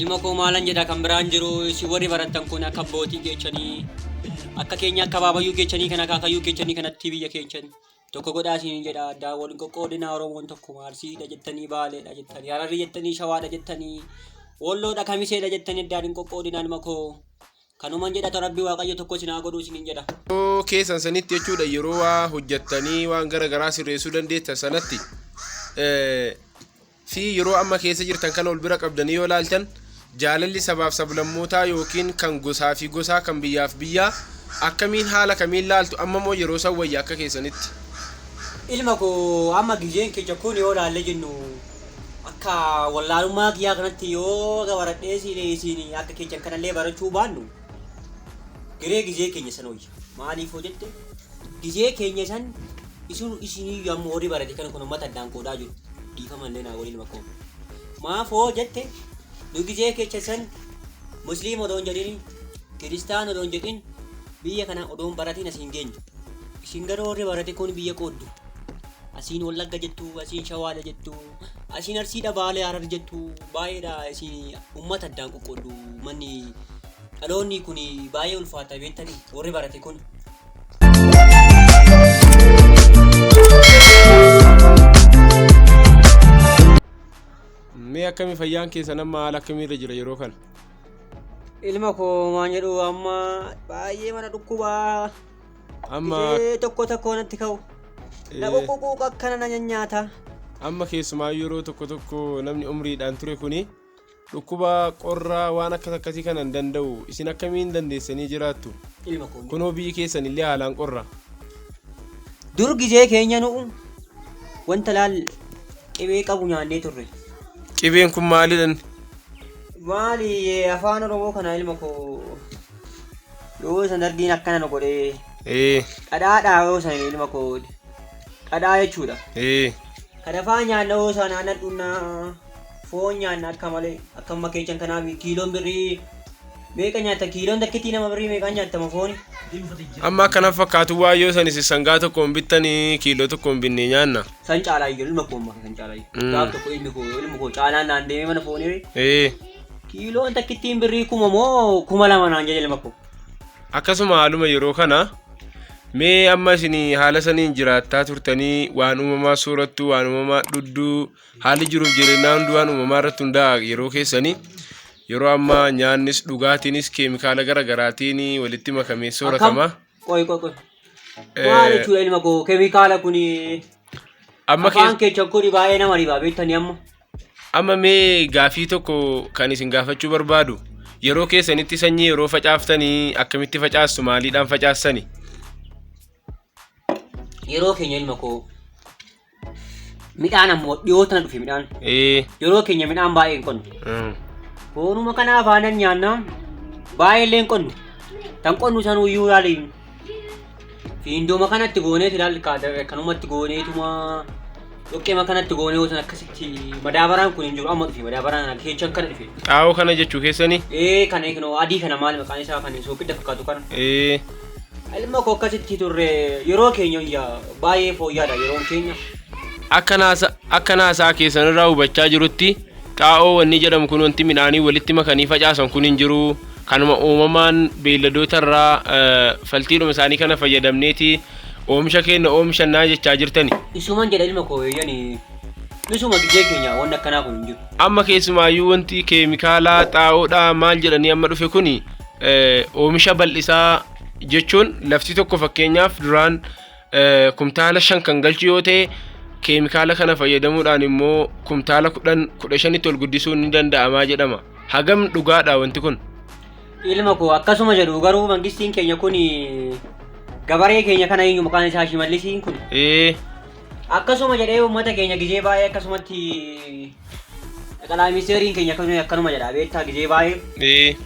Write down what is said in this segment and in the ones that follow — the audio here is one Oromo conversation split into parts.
Ilma koo maalan jedha kan biraan jiru si warri barattan kun akka abbootii keechanii akka keenya akka baabayyuu keechanii kan akaakayyuu keechanii kanatti biyya keechan tokko godhaa siin jedha addaa waliin qoqqoodina Oromoon tokko Arsiidha jettanii Baaleedha jettanii Hararri jettanii Shawaadha jettanii Walloodha Kamiseedha jettanii addaadhin qoqqoodina ilma koo kanuman jedha Rabbi Waaqayyo tokko sinaa godhuu siin jedha. Keessan sanitti jechuudha yeroo waa hojjettanii waan garagaraa sirreessuu dandeettan sanatti fi yeroo amma keessa jirtan kan ol bira qabdanii yoo laaltan jaalalli sabaaf sablammootaa yookiin kan gosaa fi gosaa kan biyyaaf biyyaa akkamiin haala kamiin laaltu amma moo yeroo san wayya akka keessanitti. Ilma koo amma gizeen keessa kun yoo laalle jennu akka wallaalummaa kiyyaa kanatti yoo gabaradhee siin akka keessa kanallee barachuu baannu giree gizee keenya san wayya maaliif hoo jette gizee keenya san isinii yommuu horii barate kan kun uummata addaan qoodaa jiru dhiifamallee naa waliin ilma koo maaf hoo jette nu gizee keessa san musliima odoon jedhin kiristaan odoon jedhin biyya kana odoon baratiin asiin geenyu isin gara horii barate kun biyya qooddu asiin Wallagga jettu asiin Shawaadha jettu asiin Arsiidha Baalee Harar jettu baay'eedha isin uummata addaan qoqqooddu manni dhaloonni kun baay'ee ulfaata beektanii horii barate kun. Mee akkamii fayyaan keessan amma haala akkamiirra jira yeroo kana? Ilma koo maan jedhu amma baay'ee mana dhukkubaa amma tokko tokko natti ka'u na qoqqoquu akkana na nyaata. Amma keessumaa yeroo tokko namni umriidhaan ture kuni dhukkuba qorraa waan akkasii kana hin danda'u isin akkamiin dandeessanii jiraattu? Ilma koo kunoo biyyi keessan illee haalaan qorra. Dur gizee keenya nu wanta laal qibee qabu nyaannee turre. Qibeen kun maalidhan? Maali afaan Oromoo kana ilma koo yoo san darbiin akkana nu godhee qadaadhaa yoo san ilma koo qadaa jechuudha. Kadafaa nyaanna yoo san aannan dhunnaa foon nyaanna akka malee akka makeechan kanaaf kiiloon birrii meeqa nyaata kiiloon takkitii nama birrii meeqa nyaatama fooni? Amma akkana fakkaatu waa yoo san isin sangaa tokkoon bittanii kiiloo tokkoon binnee nyaanna. San caalaa iyyuu ilma koo amma san caalaa iyyuu gaaf tokko ilma koo caalaan naan deemee mana foonii kiiloon takkittiin birrii 1,000 moo 2,000 naan jedhe ilma koo. Akkasuma haaluma yeroo kana mee amma isin haala saniin jiraattaa turtanii waan uumamaa soorattu waan uumamaa dhudduu haalli jiruuf jireenyaa hundi waan uumamaa irratti hundaa'a yeroo keessanii yeroo amma nyaannis dhugaatiinis keemikaala garaagaraatiin walitti makamee sooratama. Qoy maal jechuudha ilma koo keemikaala kun amma afaan keessa kun baay'ee nama dhibaa beektanii amma mee gaafii tokko kan isin gaafachuu barbaadu yeroo keessanitti sanyii yeroo facaaftanii akkamitti facaastu maaliidhaan facaassani? Yeroo keenya ilma koo midhaan ammoo dhiyoota na dhufe midhaan yeroo keenya midhaan baay'ee hin qonne foonuma kana afaanan nyaanna baay'ee illee hin qonne tan qonnu san uyyuu yaaliin fiindooma kanatti gooneet ilaal kanumatti gooneetuma dhoqqeema kanatti goonee yoo san akkasitti madaabaraan kun hin jiru amma dhufe madaabaraan keechan kana dhufe. Xaa'oo kana jechuu keessanii? Kana eegnoo adii kana maal maqaan isaa kan sookidda fakkaatu kana. Ilma koo akkasitti turre yeroo keenya baay'ee fooyyaadha yeroon keenya. Akka naasaa keessanirraa hubachaa jirutti xaa'oo wanni jedhamu kun wanti midhaanii walitti makanii facaasan kun hin jiru kanuma uumamaan beeyladootarraa faltiidhuma isaanii kana fayyadamneeti oomisha keenya oomishannaa jechaa jirtani. Isuman jedha ilma koo yeeyanii isuma gizee keenya wanni akkanaa kun hin jiru. Amma keessumaayyuu wanti keemikaalaa xaa'oodhaa maal jedhanii amma dhufe kuni oomisha bal'isaa jechuun lafti tokko fakkeenyaaf duraan kumtaala 5 kan galchu yoo ta'e keemikaala kana fayyadamuudhaan immoo kumtaala 10-15 ol guddisuun ni danda'ama jedhama. Hagam dhugaadha wanti kun? Ilma koo akkasuma jedhu garuu mangistiin keenya kun gabaree keenya kana eenyu maqaan isaa Shimallisiin kun akkasuma jedhee uummata keenya gizee baay'ee akkasumatti ጠቅላይ ሚኒስቴሪin keenya akkanuma jedha beektaa gizee baay'ee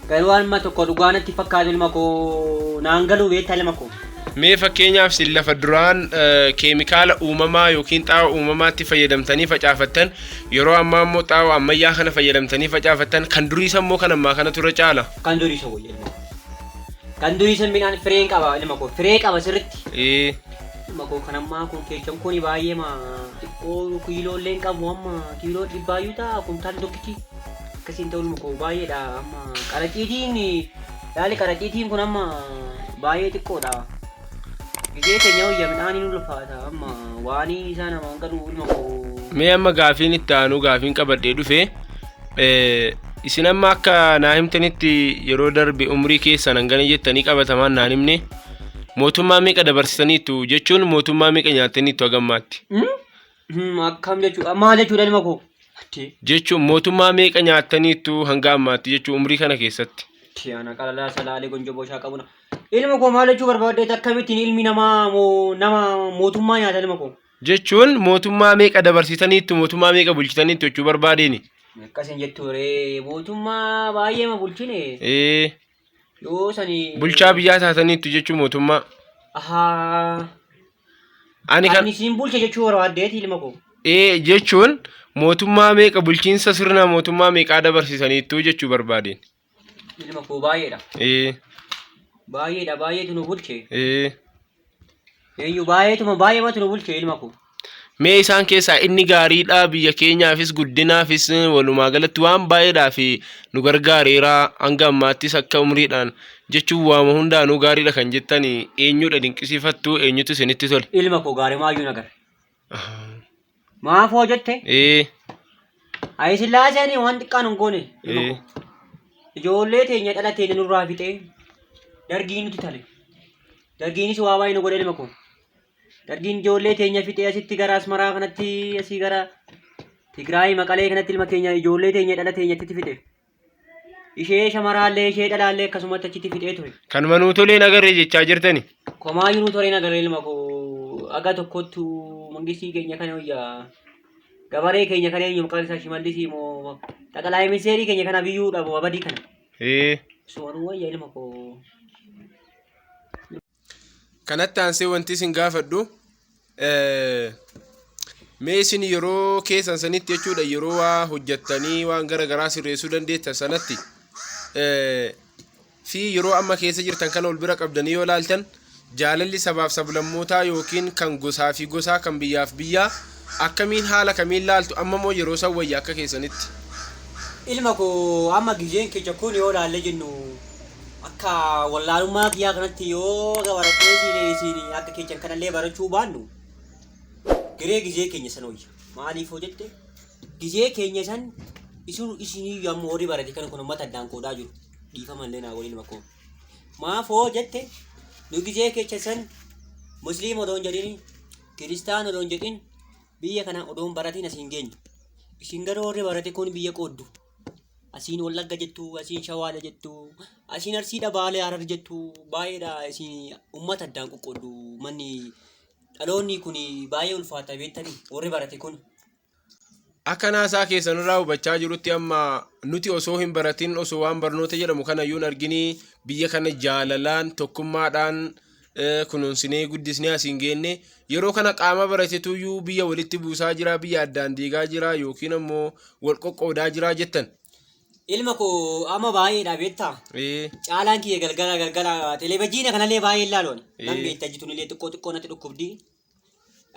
garuu amma tokko dhugaanatti fakkaatu ilma koo naan galuu beektaa ilma koo. Mee fakkeenyaaf sin lafa duraan keemikaala uumamaa yookiin xaa'oo uumamaatti fayyadamtanii facaafattan yeroo ammaa immoo xaa'oo ammayyaa kana fayyadamtanii facaafattan kan duriisa immoo kan ammaa kana turre caala? Kan duriisa wayya ilma kan duriisa midhaan fireen qaba ilma koo firee qaba sirritti. Ilma koo kan ammaa kun keechan kun baay'ee xiqqoo kiiloolee qabu amma kiiloo 100 ta'a kumtaala tokkichi akkasiin ta'uu ilma koo baay'eedha amma qaraciitiin yaali qaraciitiin kun amma baay'ee xiqqoodha. Gizee keenya hoyya midhaanii nu ulfaata amma waan isaa namaan gadu ilma koo. Mee amma gaafiin itti aanu gaafiin qabadhee dhufe isin amma akka naa himtanitti yeroo darbe umrii keessan hangana jettanii qabatamaan naan himne mootummaa meeqa dabarsitaniittu jechuun mootummaa meeqa nyaattaniittu hagammaatti? Akkam jechuudha maal jechuudha ilma koo? Jechuun mootummaa meeqa nyaattaniittu hanga ammaatti jechuun umrii kana keessatti? Ana qalalaa salaalee gonjoo booshaa qabuna. Ilma koo maal jechuu barbaaddeet akkamittiin ilmi namaa nama mootummaa nyaata ilma koo? Jechuun mootummaa meeqa dabarsitaniittu mootummaa meeqa bulchitaniittu jechuu barbaadeeni? Akkasiin jettu ree mootummaa baay'ee ma bulchine? Yoo sani bulchaa biyyaa taataniittu jechuun mootummaa. Ani isin bulche jechuu barbaaddeet ilma koo? Jechuun mootummaa meeqa bulchiinsa sirna mootummaa meeqaa dabarsitaniittu jechuu barbaadeen? Ilma koo baay'eedha. Baay'eetu nu bulche. Eenyu baay'eematu nu bulche ilma koo. Mee isaan keessaa inni gaariidha biyya keenyaafis guddinaafis walumaa galatti waan baay'eedhaaf nu gargaareera hanga ammaattis akka umriidhaan jechuun waama hundaanuu gaariidha kan jettan eenyudha dinqisiifattu eenyutu isinitti tole? Ilma koo gaarii maayyuu nagar. Maafoo jette? Ayi sillaaseen waan xiqqaan hin goone ilma koo. Ijoollee teenya dhalateen nurraa fixee dargiin nuti tale. Dargiinis waa baay'ee nu godhe ilma koo. Dargiin ijoollee teenya fixee asitti gara Asmaraa kanatti asii gara Tigraay Maqalee kanatti ilma keenya ijoollee teenya dhala teenyatti fixe. Ishee shamaraallee ishee dhalaallee akkasumatti achitti fixee ture. Kanuma nuu tolee nagarree jechaa jirtani? Komaayyuu nuu tolee nagarree ilma koo. Aga tokkottu mangistii keenya kana hoyyaa gabaree keenya kana eenyu maqaan isaa Shimallisii moo Xaqalaay Ministeerii keenya kana biyyuudha moo abadii kana? Sumanuu wayyaa ilma koo. Kanatti aansee wanti isin gaafadhu mee isin yeroo keessan sanitti jechuudha yeroo waa hojjettanii waan gara garaa sirreessuu dandeettan sanatti fi yeroo amma keessa jirtan kana ol bira qabdanii yoo laaltan jaalalli sabaaf sablammootaa yookiin kan gosaa fi gosaa kan biyyaaf biyyaa akkamiin haala kamiin laaltu amma moo yeroo san wayya akka keessanitti? Ilma koo amma gizeen keenya kun yoo laalle jennu akka wallaalummaa kiyyaa kanatti yoo gabaratee isin akka keenya kanallee barachuu baannu giree gizee keenya san hoyya maaliif hoo jette gizee keenya san isinii yommuu horii barate kan kun uummata addaan qoodaa jiru dhiifamallee naa waliin makkoo maaf hoo jette nu gizee keenya san musliima odoon jedhin kiristaan odoon jedhin biyya kana odoon baratiin asiin geenyu isin gara horii barate kun biyya qooddu asiin Wallagga jettu asiin Shawaala jettu asiin Arsiidha Baalee Harar jettu baay'eedha isin uummata addaan qoqqooddu manni dhaloonni kun baay'ee ulfaata beektanii warri barate kun. Akka naasaa keessanirraa hubachaa jirutti amma nuti osoo hin baratin osoo waan barnoota jedhamu kanayyuu arginii biyya kana jaalalaan tokkummaadhaan kunuunsinee guddisnee asiin geenne yeroo kana qaama baratetuyyuu biyya walitti buusaa jira biyya addaan diigaa jira yookiin ammoo wal qoqqoodaa jira jettan. Ilma koo amma baay'eedha beektaa? Caalaan kiyya galgala televezyiina kanallee baay'ee ilaaloon nan beektaa jituunillee xiqqoo natti dhukkubdi.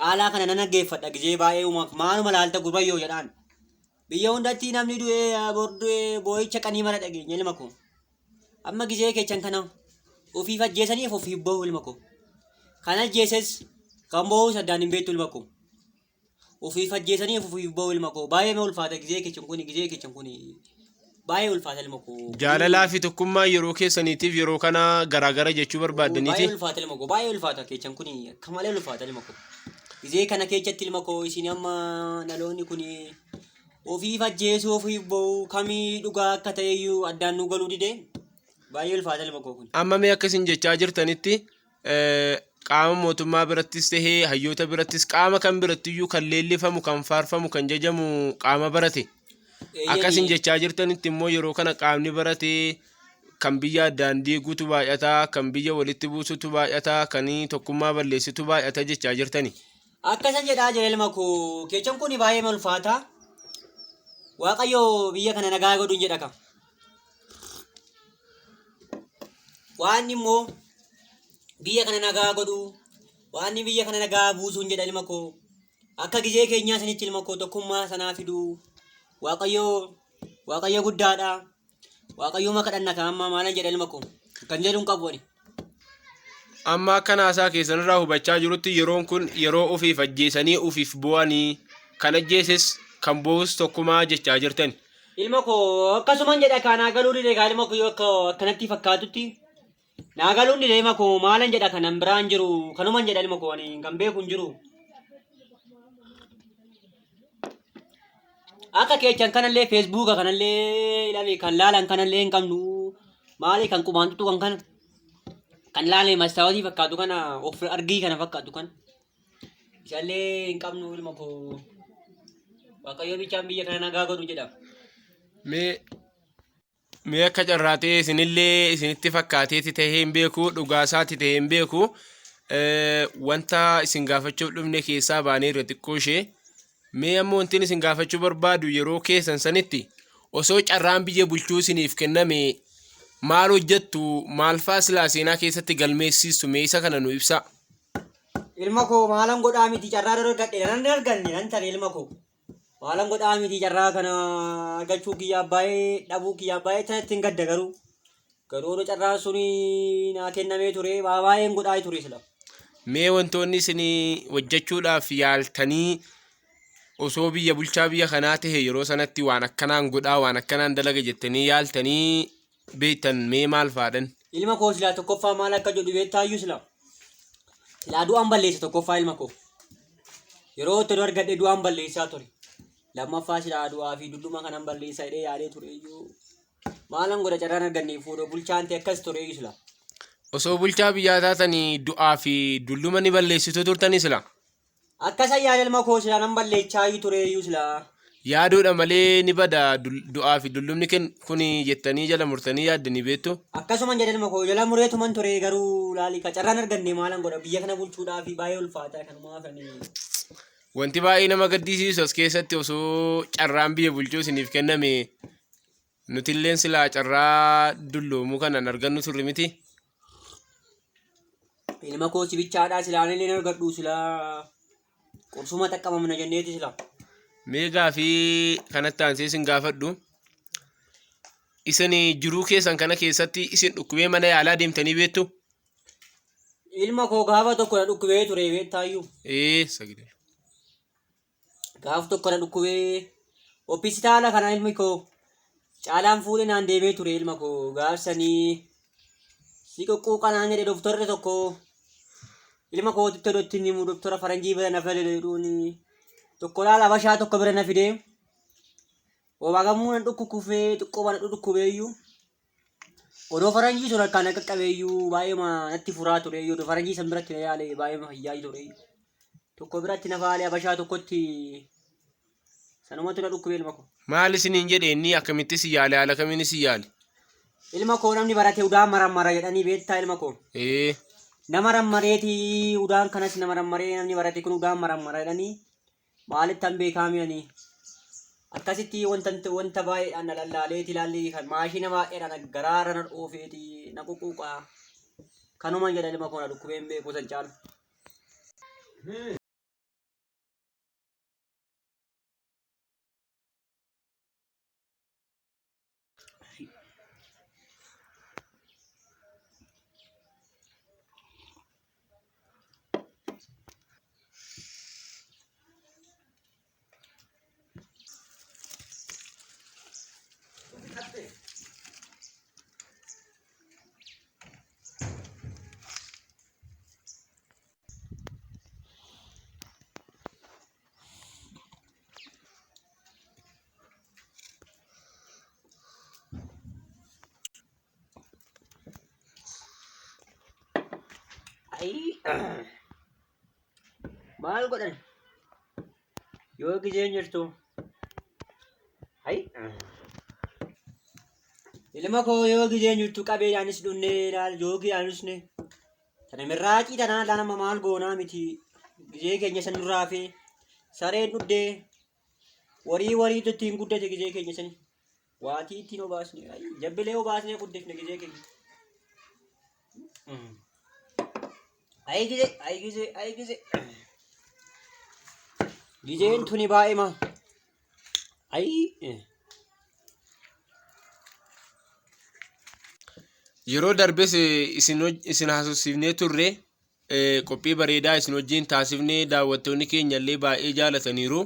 Caalaa kana nan dhaggeeffadha gizee baay'ee maaluma laalta gurbayyoo jedhaan. Biyya hundatti namni du'ee boo'icha qanii mara dhageenya ilma koo. Amma gizee keechan kana ofiif ajjeesaniif ofiif bahu ilma koo. Kan ajjeeses kan bahu saddaan hin beektu ilma koo. Ofiif ajjeesaniif ofiif bahu ilma koo baay'ee ulfaata gizee keechan kuni. Baay'ee ulfaata ilma koo. Jaalalaa fi tokkummaa yeroo keessaniitiif yeroo kana garaagara jechuu barbaaddaniiti. Baay'ee ulfaata ilma koo baay'ee ulfaata keechan kuni akka malee ulfaata ilma koo. Gizee kana keessatti ilma koo isin amma dhaloonni kun ofiif ajjeesuu ofiif bahu kamii dhugaa akka ta'eyyuu addaan nu galuu dide baay'ee ulfaata ilma koo kun. Amma mee akkasiin jechaa jirtanitti qaama mootummaa birattis tahee hayyoota birattis qaama kan birattiyyuu kan leellifamu kan faarfamu kan jajamu qaama barate. Akkasiin jechaa jirtanitti immoo yeroo kana qaamni baratee kan biyya addaan diiguutu baay'ataa kan biyya walitti buusutu baay'ataa kan tokkummaa balleessitu baay'ata jechaa jirtani. Akkasan jedhaa jira ilma koo keechan kun baay'ee ulfaata. Waaqayyo biyya kana nagaa godhuun jedha kam. Waan immoo biyya kana nagaa godhu waan biyya kana nagaa buusuun jedha ilma koo akka gizee keenyaa sanitti ilma koo tokkummaa sanaa fidu Waaqayyo Waaqayyo guddaadha. Waaqayyo makadhanna kan amma maalan jedha ilma koo. Kan jedhuun qabu ani. Amma akka naasaa keessan irraa hubachaa jirutti yeroon kun yeroo ofiif ajjeesanii ofiif bu'anii kan ajjeeses kan bo'us tokkumaa jechaa jirtan. Ilma koo akkasuman jedha kanaa galuu dide gaa ilma koo akka akkanatti fakkaatutti. Naa galuun dide ilma koo maalan jedha kanan biraan jiru kanuman jedha ilma koo ani kan beeku hin jiru. Akka keechan kanallee feesbuuka kanallee ilaali kan laalan kanallee hin qabnu maali kan qubaantutu kan laalee mastaawotii fakkaatu kana of argii kana fakkaatu kan isallee hin qabnu ilma koo waaqayyo bichaan biyya kana nagaa godhu jedha. Mee akka carraatee isinillee isinitti fakkaateeti tahee hin beeku dhugaasaati tahee hin beeku wanta isin gaafachuuf dhufne keessaa baanee irra xiqqoo ishee. Mee ammoo wantiin isin gaafachuu barbaadu yeroo keessan sanitti osoo carraan biyya bulchuu isiniif kenname maal hojjettu maal fa'aa silaa seenaa keessatti galmeessistu mee isa kana nu ibsa. Ilma koo maalan godhaa miti carraa dargadhe nan darganne nan tare ilma koo maalan godhaa miti carraa kana argachuu kiyyaa baay'ee dhabuu kiyyaa baay'ee tanatti hin gadda garuu carraa suni naa kennamee ture baay'een godhaa ture sila. Mee wantoonni isin hojjechuudhaaf yaaltanii osoo biyya bulchaa biyya kanaa tahe yeroo sanatti waan akkanaan godhaa waan akkanaan dalaga jettanii yaaltanii beektan mee maal faadhan? Ilma koo silaa tokkoffaa maal akka jedhu beektaayyuu silaa du'aan balleessa tokkoffaa ilma koo yeroo itti argadhe du'aan balleessaa ture lammaffaa silaa du'aa fi dulluma kanan balleessaa hidhee yaadee ture iyyuu maalan godha carraan arganne fuudhoo bulchaan ta'e akkas ture iyyuu silaa. Osoo bulchaa biyyaa taatanii du'aa fi dulluma ni balleessitu turtanii silaa? Akkasan yaada ilma koo silaa nan balleechaa ture iyyuu silaa. Yaaduudha malee ni bada du'aa fi dullumni kun jettanii jala murtanii yaaddanii beektu? Akkasuman jedha ilma koo jala mureetuman ture garuu laali carraan arganne maalan godha biyya kana bulchuudhaa fi baay'ee ulfaataa kanumaa fanii. Wanti baay'ee nama gaddisiisu as keessatti osoo carraan biyya bulchuu isiniif kenname nutilleen silaa carraa dulloomuu kanan argannu turre miti. Ilma koo sibichaadhaa silaa illee argadhu silaa. Qursuma xaqqabamna jenneeti sila. Meegaa fi kanatti aansee isin gaafadhu. Isin jiruu keessan kana keessatti isin dhukkubee mana yaalaa deemtanii beektu? Ilma koo gaafa tokko na dhukkubee ture beektaayyuu. Sagidee. Gaafa tokko na dhukkubee hospitaala kana ilmi koo caalaan fuudhee naan deemee ture ilma koo gaafsanii si qoqqooqanaan jedhe doktorri tokko. Ilma koo titti himu doktora faranjii bira na fedheedhuuni tokko laala bashaa tokko bira na fidee obaagamuu nan dhukkubee xiqqoo bana dhukkubeeyyuu odoo faranjii sun harkaan na qaqqabeeyyuu baay'eema natti furaa tureeyyuu odoo faranjii san biratti na yaale baay'eema fayyaa tureeyyuu tokko biratti na faalee bashaa tokkotti sanumatu na dhukkubee ilma koo. Maal isiniin jedhe inni akkamitti si yaale haala kamiin si yaale? Ilma koo namni barate udaan marammara jedhanii beektaa ilma koo. Nama rammareeti udaan kanas nama rammaree namni barate kun udaan marammara jedhanii maalitti han beekaamiyanii akkasitti wanta baay'eedhaan na lallaaleeti ilaalli kan maashina baay'eedhaan garaara na dhoofeeti na ququuqaa kanuman jedha ilma koo na dhukkubeen beeku san caalu. Maal godhan yoo gizeen jirtu ilma koo yoo gizeen jirtu qabeeyaanis dhunnee laal joogii aanusne tana mirraaqii tanaa lama maal goonaa miti gizee keenya san nurraa fi sareen dhuddee warii tuttiin guddate gizee keenya sani waatii ittiin obaasne jabbilee obaasnee guddifne gizee keenya. Ay gize. Gizeen tuni baay'ima. Ay. Yeroo darbes isin haasofsiifnee turre qophii bareedaa isin wajjin taasifnee daawwattoonni keenya illee baay'ee jaalataniiru.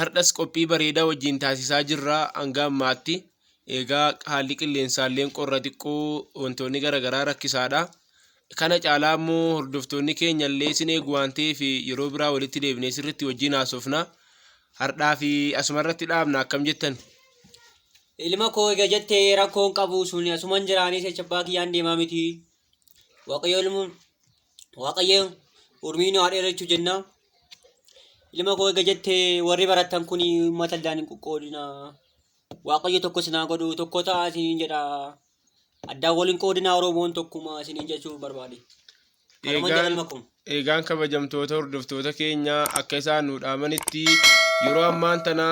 Har'as qophii bareedaa wajjin taasisaa jirra hanga ammaatti. Egaa haalli qilleensaallee qorra xiqqoo wantoonni garaagaraa rakkisaadha. Kana caalaa immoo hordoftoonni keenya illee isin eegu waan ta'eef yeroo biraa walitti deebinee sirriitti wajjin haasofna. Har'aa fi asumarratti dhaabna akkam jettan? Ilma koo egaa jettee rakkoon qabu sun asuman jiraanii sechabbaa kiyyaan deemaa miti. Waaqayyo urmiin waa dheerachuu jenna. Ilma koo egaa jettee warri baratan kun uummata addaan hin qoqqoodina. Waaqayyo tokko sinaa godhu tokko ta'a isiniin jedha. Addaan waliin qoodinaa Oromoon tokkuma isiniin jechuun barbaade. Eegaan kabajamtoota hordoftoota keenya akka isaan nu dhaamanitti yeroo ammaan tana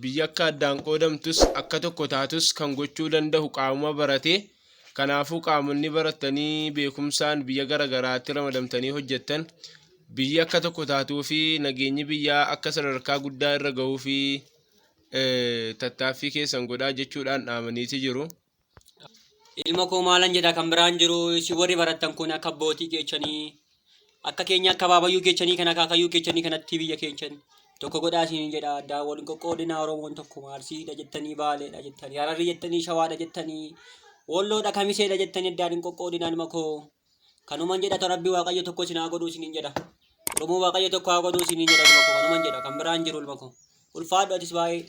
biyya akka addaan qoodamtus akka tokko taatus kan gochuu danda'u qaamuma barate. Kanaafuu qaamonni baratanii beekumsaan biyya garaagaraatti ramadamtanii hojjettan biyya akka tokko taatuu fi nageenyi biyyaa akka sadarkaa guddaa irra gahuu fi tattaaffii keessan godhaa jechuudhaan dhaamaniiti jiru. Ilma koo maalan jedha kan biraan jiru si warri baratan kun akka abbootii keechanii akka keenya akka baabayyuu keechanii kan akaakayyuu keechanii kanatti biyya keechan tokko godhaa isiniin jedha. Addaan waliin qoqqoodinaa Oromoon tokkuma Arsiidha jettanii Baaleedha jettanii Hararii jettanii Shawaadha jettanii Walloodha Kamiseedha jettanii addaan hin qoqqoodinaa ilma koo. Kanuman jedha Rabbi Waaqayyo tokko sinaa godhuu isiniin jedha. Oromoo Waaqayyo tokko haa godhuu isiniin jedha ilma koo kanuman jedha kan biraan jiru ilma koo. Ulfaadhu atis baay'ee.